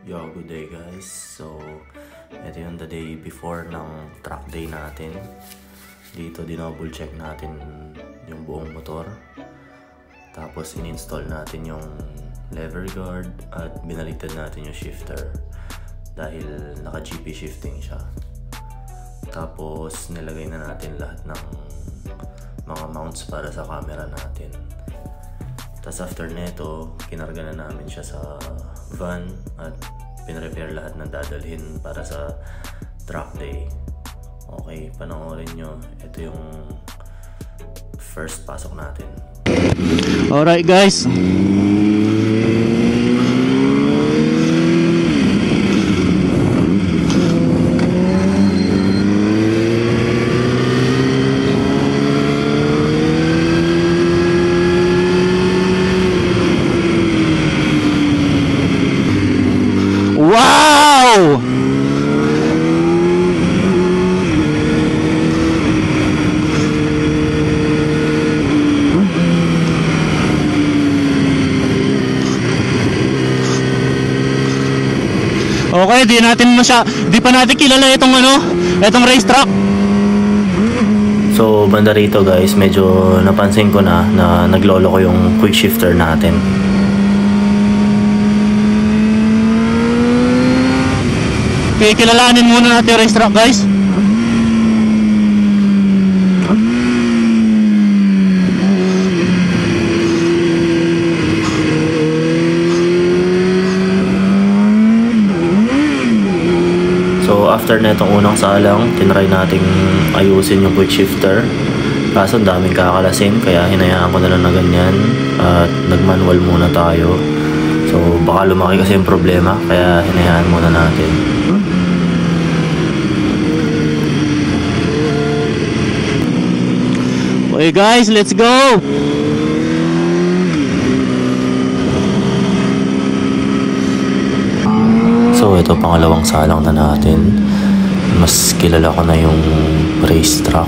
Yo, good day guys. So, ito yung the day before ng track day natin. Dito dinouble check natin yung buong motor. Tapos in-install natin yung lever guard at binaliktad natin yung shifter dahil naka GP shifting siya. Tapos nilagay na natin lahat ng mga mounts para sa camera natin. Tapos after neto, kinarga na namin siya sa van at pinrepair lahat ng dadalhin para sa track day. Okay, panoorin nyo. Ito yung first pasok natin. Alright guys. Wow! Okay, di pa natin kilala itong racetrack. So, banda rito guys, medyo napansin ko na naglolo ko yung quick shifter natin. Okay, kilalanin muna natin yung racetrack guys. So after netong unang salang, tinry nating ayusin yung quick shifter. Kaso daming kakalasin, kaya hinayaan ko na lang na ganyan at nag-manual muna tayo. So baka lumaki kasi yung problema, kaya hinayaan muna natin. Okay guys, let's go! So ito pangalawang salang na natin. Mas kilala ko na yung racetrack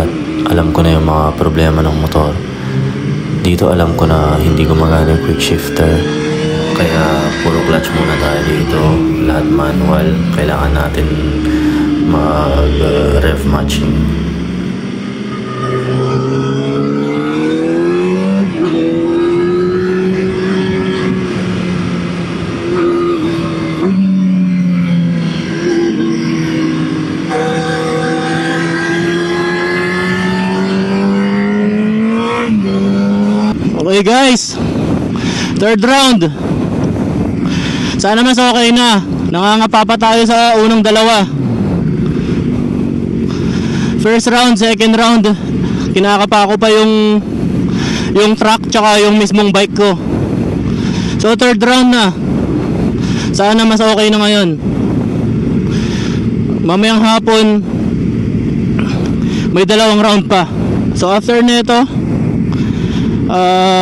at alam ko na yung mga problema ng motor. Dito alam ko na hindi gumagana yung quick shifter, kaya puro clutch muna tayo dito. Lahat manual. Kailangan natin mag-rev matching. Okay guys, third round. Sana mas okay na. Nangangapa pa tayo sa unang dalawa. First round, second round, kinakapa ko pa yung truck tsaka yung mismong bike ko. So third round na. Sana mas okay na ngayon. Mamayang hapon may dalawang round pa. So after nito,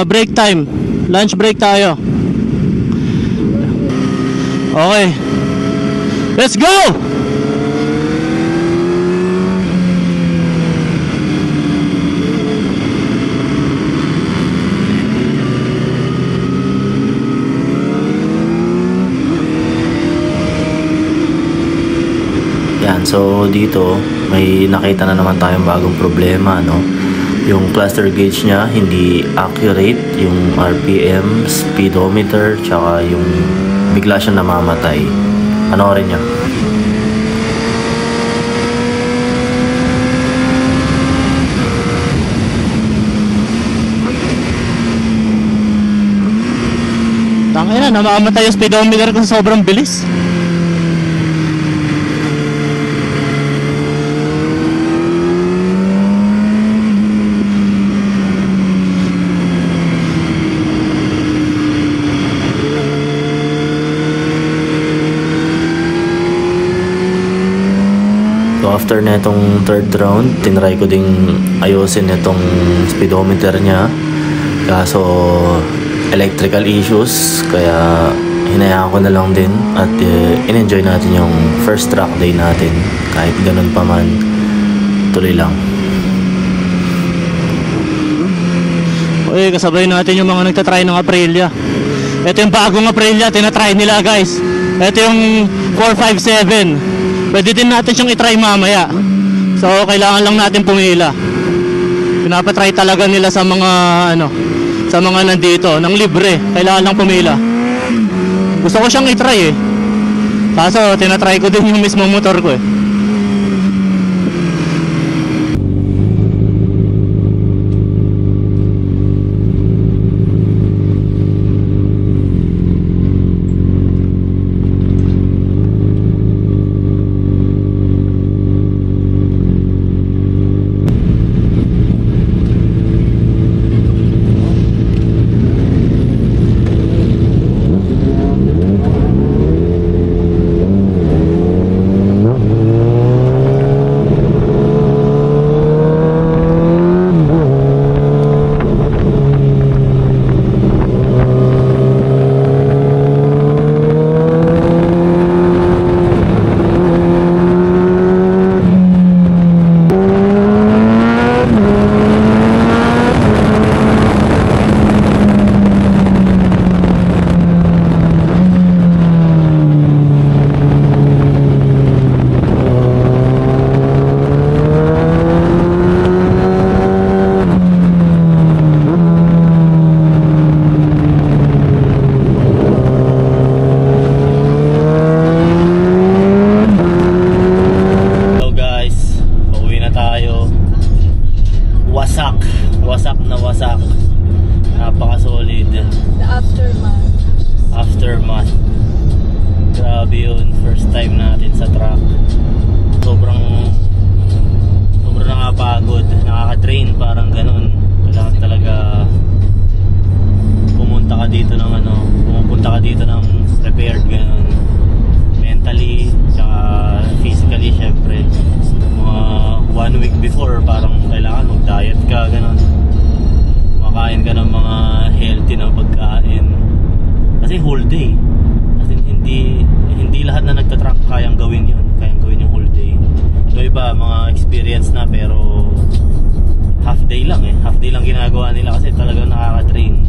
break time, lunch break tayo. Okay, let's go! Yan, so dito may nakita na naman tayong bagong problema, no? Yung cluster gauge niya hindi accurate, yung RPM, speedometer, tsaka yung bigla siya namamatay. Panoorin niyo. Tangina, namamatay yung speedometer ko sa sobrang bilis. So after netong third round, tinry ko ding ayusin netong speedometer niya. Kaso electrical issues, kaya hinayaan ko na lang din at in-enjoy natin yung first track day natin. Kahit ganun pa man, tuloy lang. Okay, kasabay natin yung mga nagtatry ng Aprilia. Ito yung bagong Aprilia, tinatry nila guys. Ito yung 457. Pwede din natin siyang i-try mamaya. So kailangan lang natin pumila. Pinapatry talaga nila sa mga sa mga nandito ng libre. Kailangan lang pumila. Gusto ko siyang i-try eh. Kaso tinatry ko din yung mismo motor ko eh. Wasak. Napaka-solid. The Aftermath. Grabe yun. First time natin sa truck. Sobrang nakapagod. Nakaka-drain. Parang ganun. Kailangan talaga pumunta ka dito ng prepared ganun. Mentally, tsaka physically syempre. Mga 1 week before, parang kailangan mag-diet ka ganun. Makain ka ng mga healthy na pagkain kasi whole day. Kasi hindi lahat na nagtatrack kayang gawin yung whole day. So iba mga experience na pero half day lang ginagawa nila kasi talagang nakaka-train.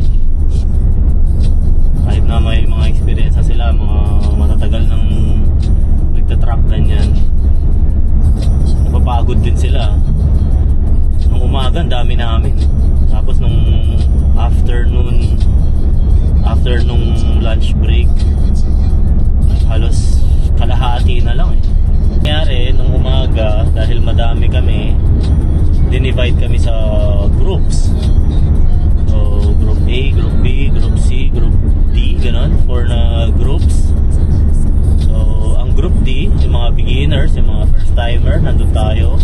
Kahit na may mga experience na sila, mga matatagal ng nagtatrack ganyan, napapagod din sila. Nung umaga, dami namin. Tapos nung after nung lunch break, halos kalahati na lang eh. Nangyari nung umaga, dahil madami kami, dinivide kami sa groups. So group A, group B, group C, group D, ganun, 4 na groups. So ang group D, yung mga beginners, yung mga first timer, nandun tayo.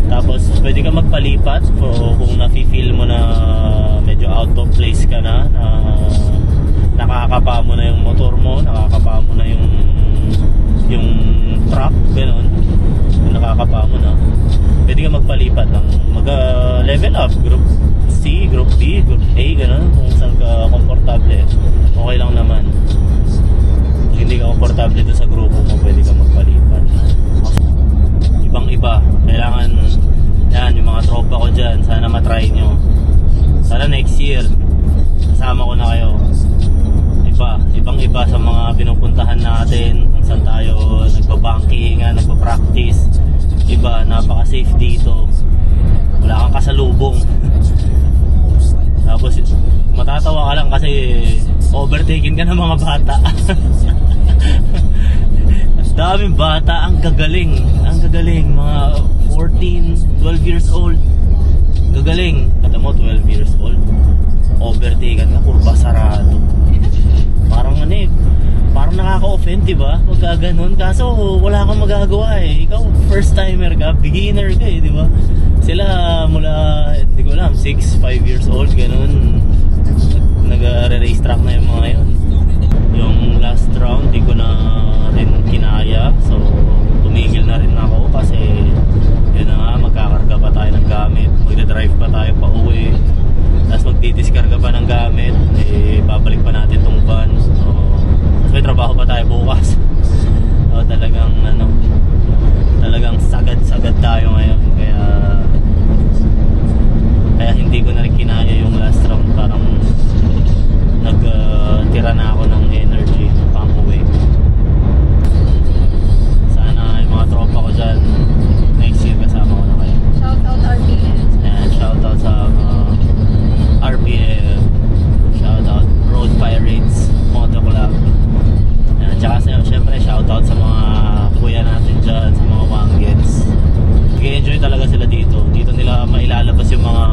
Tapos pwede ka magpalipat kung nafe-feel mo na medyo out of place ka na, nakakapa mo na yung motor mo, nakakapa mo na yung truck, gano'n. Nakakapa mo na, pwede ka magpalipat ng mag-level up, group C, group B, group A, gano'n. Kung saan ka komportable, okay lang naman. Kung hindi ka komportable doon sa grupo mo, pwede ka magpalipat. Ibang-iba, kailangan yan, yung mga tropa ko dyan, sana matry nyo. Sana next year kasama ko na kayo. Ibang-iba sa mga pinupuntahan natin, kung saan tayo nagbabanking, nagpa-practice. Iba, napaka-safe dito, wala kang kasalubong. Tapos matatawa ka lang kasi overtaken ka ng mga bata. Daming bata, ang gagaling, mga 14, 12 years old, gagaling. Kata mo 12 years old, overtaken ka, kurba sarado. Parang parang nakaka-offend, diba? Pagka ganun, kaso wala kang magagawa eh. Ikaw first timer ka, beginner ka eh, diba? Sila mula, hindi ko alam, 6, 5 years old, ganun, nag-race track na yung mga yun. Yung last round, di ko na rin kinaya, so tumigil na rin ako kasi yun na nga, magkakarga pa tayo ng gamit, magdadrive pa tayo pa uwi, tapos magdidiskarga pa ng gamit, eh babalik pa natin tong van. So may trabaho pa tayo bukas. So talagang sagad tayo ngayon, kaya hindi ko na rin kinaya yung last round. Parang nagtira na ako ng energy pang uwi. syempre shoutout sa mga kuya natin dyan, sa mga wanggets. Nag-enjoy talaga sila dito. Dito nila mailalabas yung mga